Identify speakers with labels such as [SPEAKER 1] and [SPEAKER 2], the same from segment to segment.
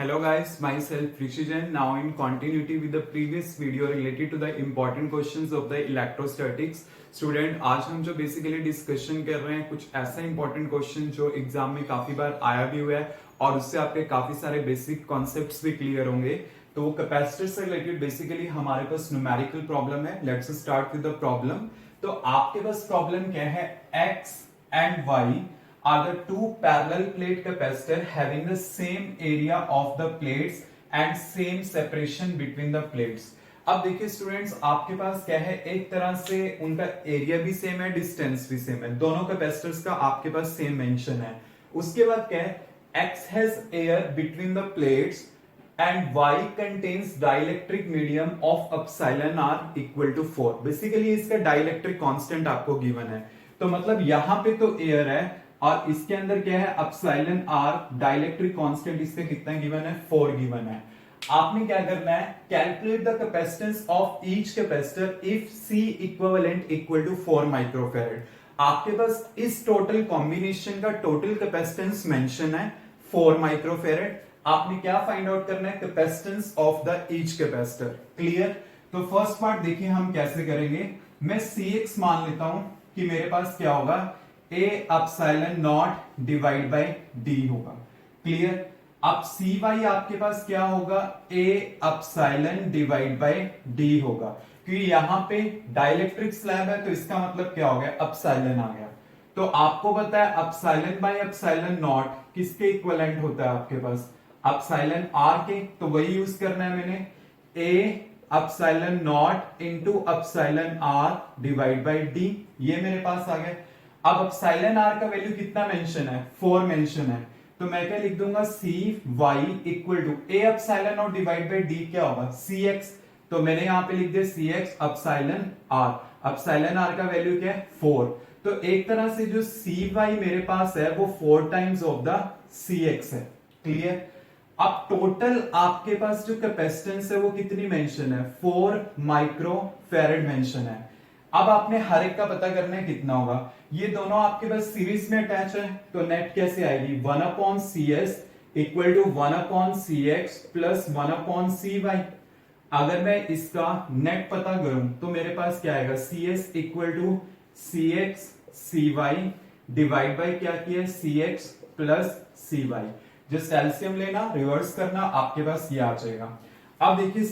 [SPEAKER 1] Hello guys, myself Rishi Jain. Now in continuity with the previous video related to the important questions of the electrostatics. Student आज हम जो basically discussion कर रहे हैं कुछ ऐसा इंपॉर्टेंट क्वेश्चन जो एग्जाम में काफी बार आया भी हुआ है और उससे आपके काफी सारे बेसिक कॉन्सेप्ट्स भी क्लियर होंगे। तो वो कैपेसिटर से रिलेटेड बेसिकली हमारे पास न्यूमेरिकल प्रॉब्लम है। Let's start with the problem. तो आपके पास प्रॉब्लम क्या है, x and y are the two parallel plate capacitor having the same area of the plates and same separation between the plates। अब देखिए students, आपके पास क्या है, एक तरह से उनका एरिया भी सेम है, डिस्टेंस भी सेम है, दोनों कैपेसिटर्स का आपके पास सेम मेंशन है। उसके बाद क्या है, x has air between the plates and y contains dielectric medium of epsilon r equal to 4। Basically इसका डाइलेक्ट्रिक कांस्टेंट आपको गिवन है। तो मतलब यहां पे तो एयर है और इसके अंदर क्या है, एप्सिलॉन आर, डाइलेक्ट्रिक कांस्टेंट इसका कितना गिवन है, 4 गिवन है। आपने क्या करना है, calculate the capacitance of each capacitor if C equivalent equal to 4 microfarad. आपके पास इस टोटल कॉम्बिनेशन का टोटल कैपेसिटेंस मेंशन है 4 माइक्रोफैरड। आपने क्या फाइंड आउट करना है, capacitance of the each capacitor. Clear? तो फर्स्ट पार्ट देखिए हम कैसे करेंगे। मैं Cx मान लेता हूं कि मेरे पास क्या होगा, A epsilon naught divide by D होगा। क्लियर? अब Cy आपके पास क्या होगा, A epsilon divide by D होगा, क्योंकि यहां पे डाइलेक्ट्रिक स्लैब है तो इसका मतलब क्या हो गया, एप्सिलॉन आ गया। तो आपको पता है एप्सिलॉन बाय एप्सिलॉन नॉट किसके इक्विवेलेंट होता है, आपके पास एप्सिलॉन r के। तो वही यूज करना है मैंने, A epsilon not into epsilon r divide by D, ये मेरे पास आ गया। अब एप्सिलॉन r का वैल्यू कितना मेंशन है, 4 मेंशन है। तो मैं क्या लिख दूंगा, Cy equal to A epsilon naught divide by D क्या होगा, Cx। तो मैंने यहां पे लिख दिया Cx epsilon r। Epsilon r का वैल्यू क्या है, 4। तो एक तरह से जो Cy मेरे पास है वो 4 टाइम्स ऑफ द Cx है। क्लियर? अब टोटल आपके पास जो कैपेसिटेंस है वो कितनी मेंशन है, 4 माइक्रोफैरड मेंशन है। अब आपने हर एक का पता करना है कितना होगा। ये दोनों आपके पास सीरीज में अटैच है तो नेट कैसे आएगी, 1/CS equal to 1/CX plus 1/CY। अगर मैं इसका नेट पता करूं तो मेरे पास क्या आएगा, CS equal to CX CY divide by क्या किया, CX plus CY। Just LCM लेना, रिवर्स करना, आपके पास ये आ जाएगा। अब देखिए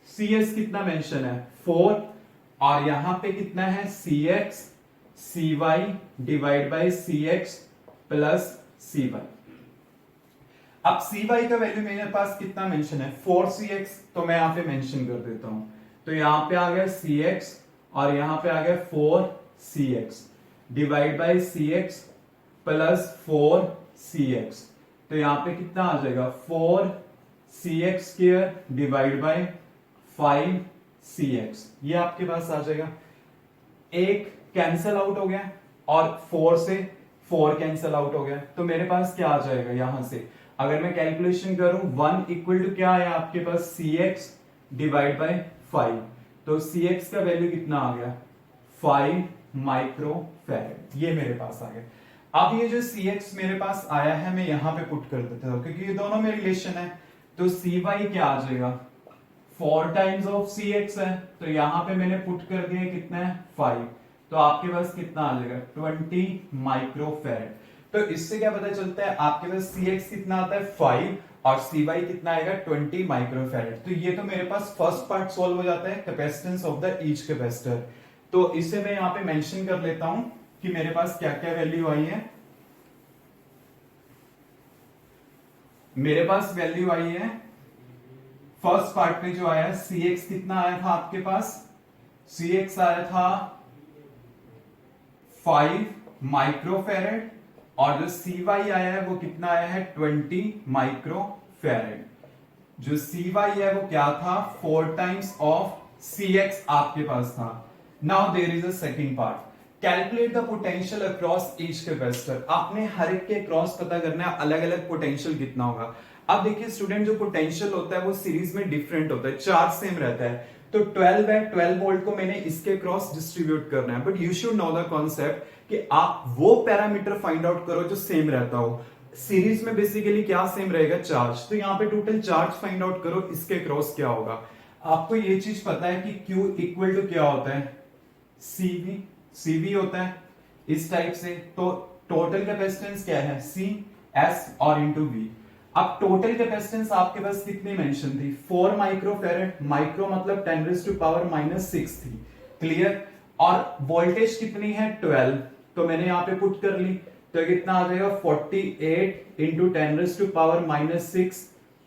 [SPEAKER 1] CS कितना मेंशन है, 4, और यहां पे कितना है, CX CY divide bye CX plus CY। अब CY का वैल्यू मेरे पास कितना मेंशन है, 4CX, तो मैं यहां पे मेंशन कर देता हूं। तो यहां पे आ गया CX और यहां पे आ गया 4CX divide by CX plus 4CX। तो यहां पे कितना आ जाएगा, 4CX square divide by 5CX, ये आपके पास आ जाएगा। एक कैंसल आउट हो गया और 4 से 4 कैंसल आउट हो गया, तो मेरे पास क्या आ जाएगा, यहां से अगर मैं कैलकुलेशन करूं 1 इक्वल टू क्या आया आपके पास, CX डिवाइड बाय 5। तो CX का वैल्यू कितना आ गया, 5 माइक्रोफैरड, ये मेरे पास आ गया। अब ये जो CX मेरे पास आया है मैं यहां पे पुट कर देता हूं क्योंकि ये दोनों में रिलेशन है। तो CY क्या आ जाएगा, 4 टाइम्स ऑफ CX है, तो यहां पे मैंने पुट कर दिया कितना है, 5। तो आपके पास कितना आ जाएगा, 20 माइक्रोफैरड। तो इससे क्या पता चलता है, आपके पास CX कितना आता है, 5, और CY कितना आएगा, 20 माइक्रोफैरड। तो ये तो मेरे पास फर्स्ट पार्ट सॉल्व हो जाता है, capacitance of the each capacitor. तो इसे मैं यहां पे मेंशन कर लेता हूं कि मेरे पास क्या क्या वैल्यू आई है। मेरे पास वैल्यू आई है, फर्स्ट पार्ट में जो आया CX कितना आया था आपके पास, CX आया था 5 माइक्रोफैरड, और जो CY आया है वो कितना आया है, 20 माइक्रोफैरड। जो CY है वो क्या था, 4 टाइम्स ऑफ CX आपके पास था। Now there is a second part, calculate the potential across each capacitor. आपने हर एक के अक्रॉस पता करना है अलग अलग पोटेंशियल कितना होगा। अब देखिए स्टूडेंट, जो पोटेंशियल होता है वो सीरीज में डिफरेंट होता है, चार्ज सेम रहता है। तो 12 है, 12 वोल्ट को मैंने इसके क्रॉस डिस्ट्रीब्यूट करना है, but you should know the concept कि आप वो पैरामीटर फाइंड आउट करो जो सेम रहता हो। सीरीज में बेसिकली क्या सेम रहेगा, चार्ज। तो यहाँ पे टोटल चार्ज फाइंड आउट करो, इसके क्रॉस क्या होगा। आपको ये चीज पता है कि Q इक्वल टू क्या होता है, CV होता है इस टाइप से। तो टोटल कैपेसिटेंस क्या है, CS और इंटू V। अब टोटल कैपेसिटेंस आपके पास कितनी मेंशन थी, 4 माइक्रोफेरेड, माइक्रो मतलब 10⁻⁻⁶ थी, क्लियर। और वोल्टेज कितनी है 12, तो मैंने यहाँ पे पुट कर ली, तो कितना आ जाएगा 48 इंटू 10⁻⁻⁶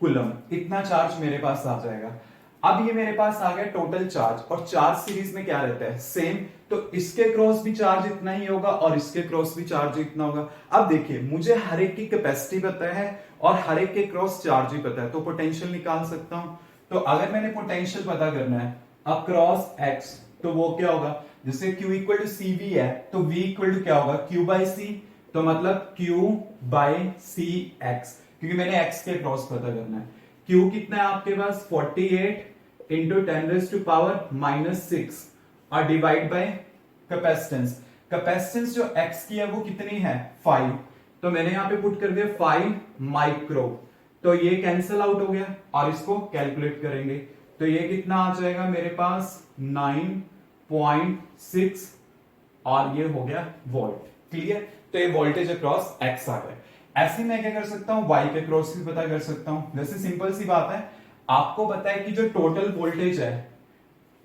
[SPEAKER 1] कूलम, इतना चार्ज मेरे पास आ जाएगा। अब ये मेरे पास आ गया टोटल चार्ज, और चार्ज सीरीज में क्या रहता है, सेम। तो इसके क्रॉस भी चार्ज इतना ही होगा और इसके क्रॉस भी चार्ज इतना होगा। अब देखिए मुझे हर एक की कैपेसिटी पता है और हर एक के क्रॉस चार्ज भी पता है, तो पोटेंशियल निकाल सकता हूं। तो अगर मैंने पोटेंशियल पता करना है अक्रॉस एक्स, तो वो क्या होगा, जैसे Q इक्वल टू CV है तो V इक्वल टू क्या होगा, Q बाई C, तो मतलब Q बाई सी एक्स, क्योंकि मैंने x के क्रॉस पता करना है। Q कितना है आपके पास 48 इंटू 10⁻⁻⁶ और डिवाइड बाय कैपेसिटेंस। कैपेसिटेंस जो x की है वो कितनी है 5, तो मैंने यहां पे पुट कर दिया 5 माइक्रो, तो ये कैंसिल आउट हो गया और इसको कैलकुलेट करेंगे तो ये कितना आ जाएगा मेरे पास 9.6 और ये हो गया वोल्ट, क्लियर। तो ये वोल्टेज अक्रॉस x आ गया। ऐसे ही मैं क्या कर सकता हूं, y के क्रॉस भी पता कर सकता हूं। वैसे सिंपल सी बात है, आपको पता है कि जो टोटल वोल्टेज है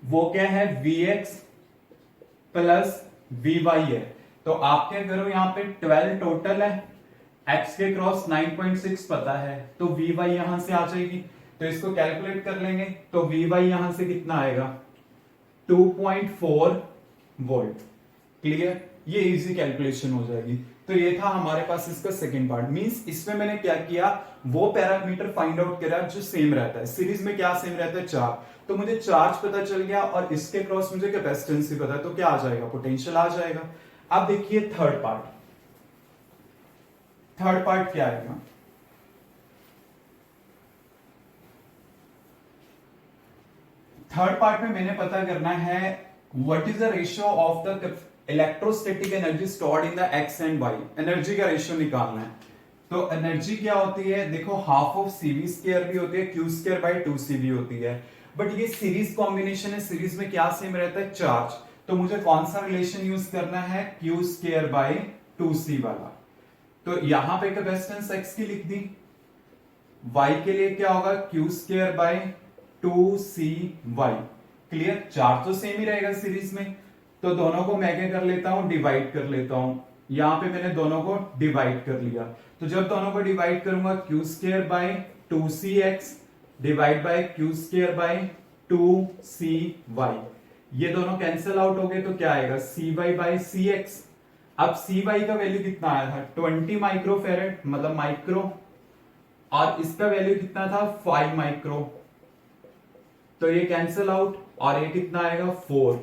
[SPEAKER 1] वो क्या है Vx प्लस Vy है। तो आप क्या करो, यहां पे 12 टोटल है, x के क्रॉस 9.6 पता है, तो Vy यहां से आ जाएगी, तो इसको कैलकुलेट कर लेंगे तो Vy यहां से कितना आएगा 2.4 वोल्ट, क्लियर। ये इजी कैलकुलेशन हो जाएगी। तो ये था हमारे पास इसका सेकंड पार्ट। मींस इसमें मैंने क्या किया, वो पैरामीटर फाइंड आउट करा जो सेम रहता है। सीरीज में क्या सेम रहता है, चार्ज। तो मुझे चार्ज पता चल गया और इसके क्रॉस मुझे कैपेसिटेंस भी पता है, तो क्या आ जाएगा, पोटेंशियल आ जाएगा। अब देखिए थर्ड पार्ट, थर्ड पार्ट क्या आएगा, थर्ड पार्ट में मैंने पता करना है what is the ratio of the electrostatic energy stored in the X and Y. Energy का रेशियो निकालना है। तो एनर्जी क्या होती है, देखो हाफ ऑफ CV स्क्वायर भी होती है, Q स्क्वायर बाय 2C भी होती है। बट ये सीरीज कॉम्बिनेशन है, सीरीज में क्या सेम रहता है, चार्ज। तो मुझे कौन सा रिलेशन यूज करना है, Q स्क्वायर बाय 2C वाला। तो यहां पे कैपेसिटेंस x की लिख दी, y के लिए क्या होगा Q square by 2CY, clear. Charge तो सेम ही रहेगा सीरीज में, तो दोनों को मैं क्या कर लेता हूं, डिवाइड कर लेता हूं। यहां पे मैंने दोनों को डिवाइड कर लिया, तो जब दोनों को डिवाइड करूंगा Q square by 2CX divide by Q square by 2CY, ये दोनों कैंसिल आउट हो गए, तो क्या आएगा CY बाय CX। अब CY का वैल्यू कितना आया था 20 माइक्रोफेरेड मतलब माइक्रो, और इसका वैल्यू कितना था 5 माइक्रो, तो ये कैंसिल आउट और ये कितना आएगा 4।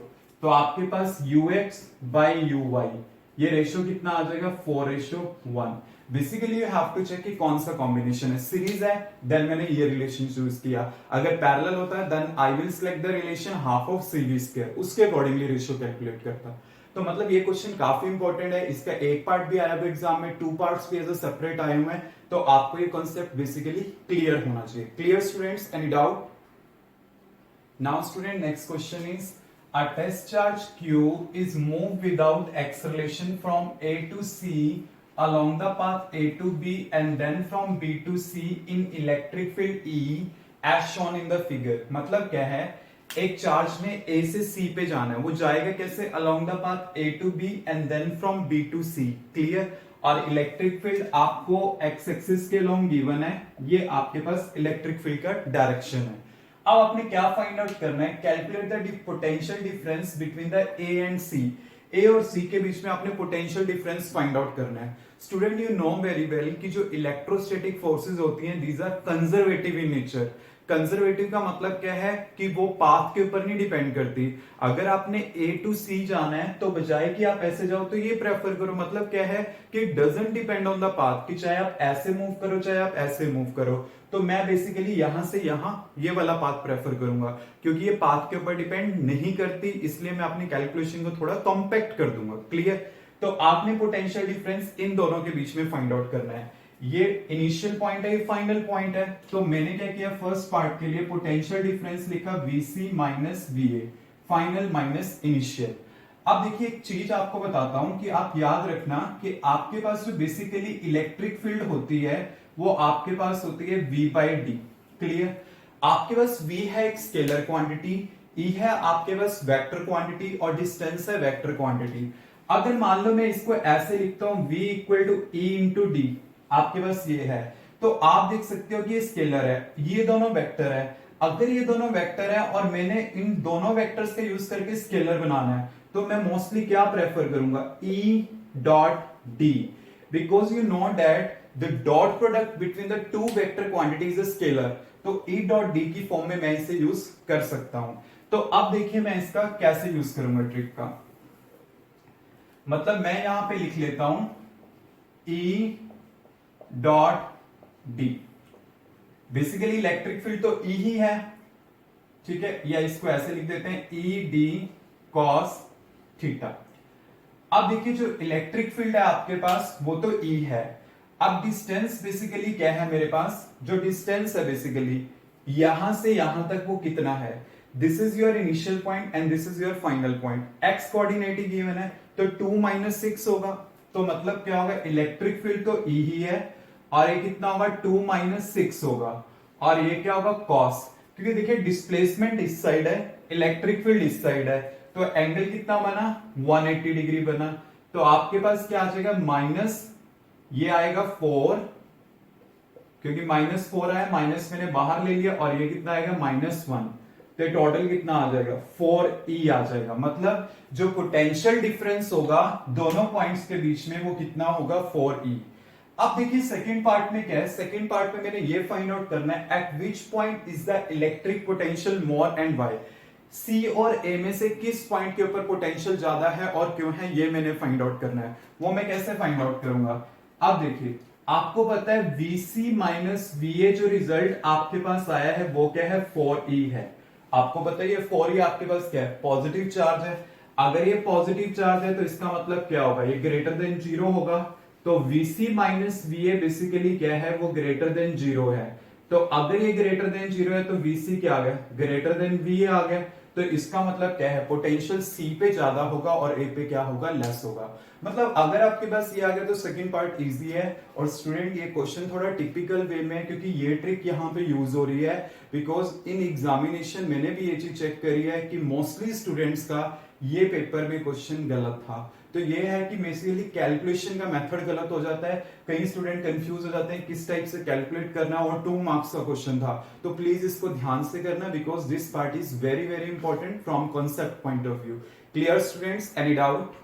[SPEAKER 1] तो आपके पास UX बाय UY ये रेशियो कितना आ जाएगा 4:1। Basically you have to check कि कौन सा कॉम्बिनेशन है। सीरीज है देन मैंने ये रिलेशन चूज किया, अगर पैरेलल होता है then I will select the relation half of CV square, उसके अकॉर्डिंगली रेशियो कैलकुलेट करता। तो मतलब ये क्वेश्चन काफी इंपॉर्टेंट है। इसका एक पार्ट भी आया हुआ एग्जाम में, 2 पार्ट्स भी एज अ सेपरेट आए हुए हैं, तो आपको ये कॉन्सेप्ट बेसिकली क्लियर होना चाहिए। Clear students, any doubt? Now student, next question is, a test charge Q is moved without acceleration from A to C along the path A to B and then from B to C in electric field E as shown in the figure। मतलब क्या है, एक charge ने A से C पे जाना है, वो जाएगा कैसे, along the path A to B and then from B to C, clear. और इलेक्ट्रिक फील्ड आपको x एक्सिस के लॉन्ग गिवन है, ये आपके पास इलेक्ट्रिक फील्ड का डायरेक्शन है। अब आपने क्या फाइंड आउट करना है, calculate the potential difference between the A and C। A और C के बीच में आपने पोटेंशियल डिफरेंस फाइंड आउट करना है। Student you know very well कि जो इलेक्ट्रोस्टैटिक फोर्सेस होती हैं these are conservative in nature. Conservative का मतलब क्या है कि वो पाथ के ऊपर नहीं डिपेंड करती। अगर आपने A टू C जाना है तो बजाय कि आप ऐसे जाओ तो ये प्रेफर करो, मतलब क्या है कि doesn't depend on the path, कि चाहे आप ऐसे मूव करो चाहे आप ऐसे मूव करो। तो मैं बेसिकली यहां से यहां ये वाला पाथ प्रेफर करूंगा, क्योंकि ये पाथ के ऊपर डिपेंड नहीं करती, इसलिए मैं अपनी कैलकुलेशन को थोड़ा कॉम्पैक्ट कर दूंगा, क्लियर। तो आपने पोटेंशियल डिफरेंस इन दोनों के बीच में फाइंड आउट करना है। ये इनिशियल पॉइंट है, ये फाइनल पॉइंट है। तो मैंने क्या किया, फर्स्ट पार्ट के लिए पोटेंशियल डिफरेंस लिखा VC minus VA, final minus initial. अब देखिए एक चीज आपको बताता हूं कि आप याद रखना कि आपके पास जो बेसिकली इलेक्ट्रिक फील्ड होती है वो आपके पास होती है V/D। क्लियर? आपके पास V है एक स्केलर क्वांटिटी, E है आपके पास वेक्टर क्वांटिटी और डिस्टेंस है वेक्टर क्वांटिटी। अगर मान लो मैं इसको ऐसे लिखता हूं V equal to E into D, आपके पास ये है, तो आप देख सकते हो कि ये स्केलर है, ये दोनों वेक्टर है। अगर ये दोनों वेक्टर है और मैंने इन दोनों वेक्टर्स का यूज करके स्केलर बनाना है, तो मैं मोस्टली क्या प्रेफर करूंगा, E dot D, because you know that the dot product between the two vector quantities is scalar. तो E डॉट डी की फॉर्म में मैं इसे यूज कर सकता हूं। तो अब देखिए मैं इसका कैसे यूज करूंगा ट्रिक का, मतलब मैं यहां पे लिख लेता हूं E dot D. Basically electric field तो E ही है, ठीक है, या इसको ऐसे लिख देते हैं E डी कॉस थीटा। अब देखिए जो इलेक्ट्रिक फील्ड है आपके पास वो तो E है। अब डिस्टेंस बेसिकली क्या है मेरे पास, जो डिस्टेंस है बेसिकली यहां से यहां तक वो कितना है, this is your initial point and this is your final point. X coordinate he given है तो 2 माइनस 6 होगा, तो मतलब क्या होगा, इलेक्ट्रिक फील्ड तो E ही है और ये कितना होगा 2 माइनस 6 होगा, और ये क्या होगा कॉस, क्योंकि देखिए डिस्प्लेसमेंट इस साइड है, इलेक्ट्रिक फील्ड इस साइड है, तो एंगल कितना बना 180 डिग्री बना। तो आपके पास क्या आ जाएगा, माइनस ये आएगा 4, क्योंकि माइनस 4 आया, माइनस मैंने बाहर ले लिया, और ये कितना आएगा -1, तो टोटल कितना आ जाएगा 4E आ जाएगा। मतलब जो पोटेंशियल डिफरेंस होगा दोनों पॉइंट्स के बीच में वो कितना होगा 4E। अब देखिए सेकंड पार्ट में क्या है, सेकंड पार्ट में मैंने ये फाइंड आउट करना है at which point is the electric potential more and why. C और ए में से किस पॉइंट के ऊपर पोटेंशियल ज्यादा है और क्यों है, ये मैंने फाइंड आउट करना है। वो मैं कैसे फाइंड आउट करूंगा, अब देखिए आपको पता है VC माइनस VA जो रिजल्ट आपके पास आया है वो क्या है 4E है। आपको पता है ये 4E आपके पास क्या है, पॉजिटिव चार्ज है। अगर ये पॉजिटिव चार्ज है तो इसका मतलब क्या होगा, ये ग्रेटर देन 0 होगा। तो VC माइनस VA बेसिकली क्या है, वो ग्रेटर देन 0 है। तो अगर ये ग्रेटर देन 0 है तो VC क्या आ गया, ग्रेटर देन VA आ गया। तो इसका मतलब क्या है, पोटेंशियल C पे ज्यादा होगा और A पे क्या होगा, लेस होगा। मतलब अगर आपके पास ये आ गया तो सेकंड पार्ट इजी है। और स्टूडेंट ये क्वेश्चन थोड़ा टिपिकल वे में है, क्योंकि ये ट्रिक यहाँ पे यूज हो रही है बिकॉज इन एग्जामिनेशन मैंने भी ये चीज चेक करी है कि मोस्टली स्टूडेंट्स का ये पेपर में क्वेश्चन गलत था। तो ये है कि बेसिकली कैलकुलेशन का मेथड गलत हो जाता है, कई स्टूडेंट कंफ्यूज हो जाते हैं किस टाइप से कैलकुलेट करना, और 2 मार्क्स का क्वेश्चन था। तो प्लीज इसको ध्यान से करना because this part is very very important from concept point of view. Clear students, any doubt?